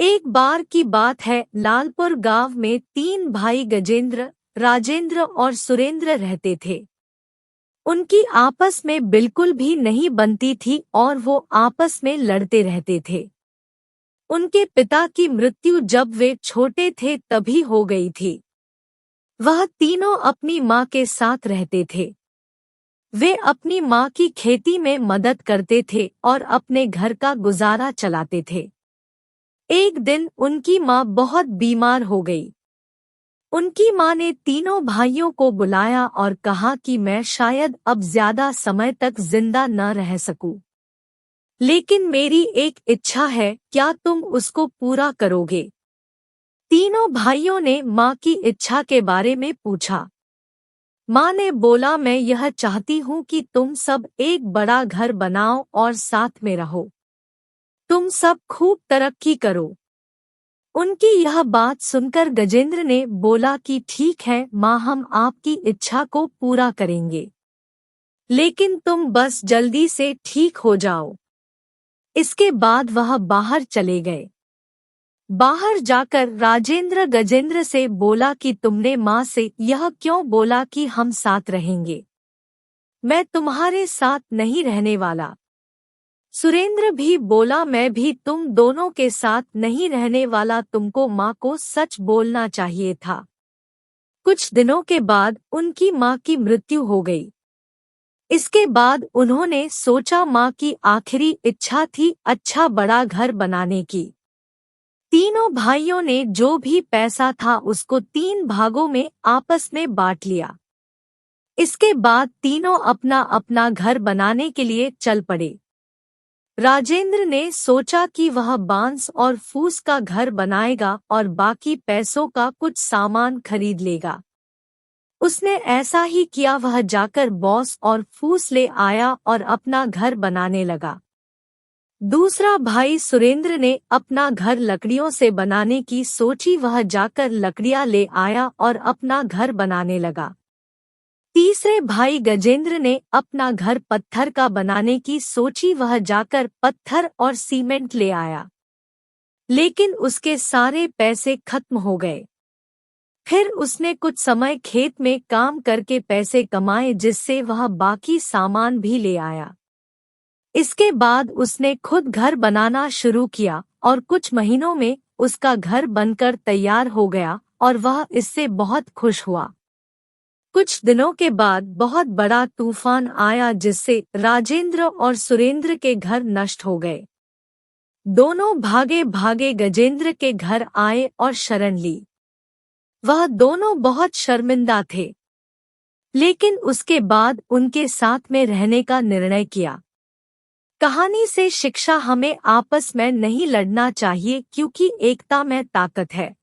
एक बार की बात है, लालपुर गांव में तीन भाई गजेंद्र, राजेंद्र और सुरेंद्र रहते थे। उनकी आपस में बिल्कुल भी नहीं बनती थी और वो आपस में लड़ते रहते थे। उनके पिता की मृत्यु जब वे छोटे थे तभी हो गई थी। वह तीनों अपनी माँ के साथ रहते थे। वे अपनी माँ की खेती में मदद करते थे और अपने घर का गुजारा चलाते थे। एक दिन उनकी माँ बहुत बीमार हो गई। उनकी माँ ने तीनों भाइयों को बुलाया और कहा कि मैं शायद अब ज्यादा समय तक जिंदा न रह सकूं, लेकिन मेरी एक इच्छा है, क्या तुम उसको पूरा करोगे? तीनों भाइयों ने माँ की इच्छा के बारे में पूछा। माँ ने बोला, मैं यह चाहती हूँ कि तुम सब एक बड़ा घर बनाओ और साथ में रहो। तुम सब खूब तरक्की करो। उनकी यह बात सुनकर गजेंद्र ने बोला कि ठीक है माँ, हम आपकी इच्छा को पूरा करेंगे, लेकिन तुम बस जल्दी से ठीक हो जाओ। इसके बाद वह बाहर चले गए। बाहर जाकर राजेंद्र गजेंद्र से बोला कि तुमने माँ से यह क्यों बोला कि हम साथ रहेंगे? मैं तुम्हारे साथ नहीं रहने वाला। सुरेंद्र भी बोला, मैं भी तुम दोनों के साथ नहीं रहने वाला, तुमको माँ को सच बोलना चाहिए था। कुछ दिनों के बाद उनकी माँ की मृत्यु हो गई। इसके बाद उन्होंने सोचा माँ की आखिरी इच्छा थी अच्छा बड़ा घर बनाने की। तीनों भाइयों ने जो भी पैसा था उसको 3 भागों में आपस में बांट लिया। इसके बाद तीनों अपना अपना घर बनाने के लिए चल पड़े। राजेंद्र ने सोचा कि वह बांस और फूस का घर बनाएगा और बाकी पैसों का कुछ सामान खरीद लेगा। उसने ऐसा ही किया। वह जाकर बांस और फूस ले आया और अपना घर बनाने लगा। दूसरा भाई सुरेंद्र ने अपना घर लकड़ियों से बनाने की सोची। वह जाकर लकड़ियां ले आया और अपना घर बनाने लगा। तीसरे भाई गजेंद्र ने अपना घर पत्थर का बनाने की सोची। वह जाकर पत्थर और सीमेंट ले आया, लेकिन उसके सारे पैसे खत्म हो गए। फिर उसने कुछ समय खेत में काम करके पैसे कमाए, जिससे वह बाकी सामान भी ले आया। इसके बाद उसने खुद घर बनाना शुरू किया और कुछ महीनों में उसका घर बनकर तैयार हो गया और वह इससे बहुत खुश हुआ। कुछ दिनों के बाद बहुत बड़ा तूफान आया, जिससे राजेंद्र और सुरेंद्र के घर नष्ट हो गए। दोनों भागे भागे गजेंद्र के घर आए और शरण ली। वह दोनों बहुत शर्मिंदा थे, लेकिन उसके बाद उनके साथ में रहने का निर्णय किया। कहानी से शिक्षा, हमें आपस में नहीं लड़ना चाहिए, क्योंकि एकता में ताकत है।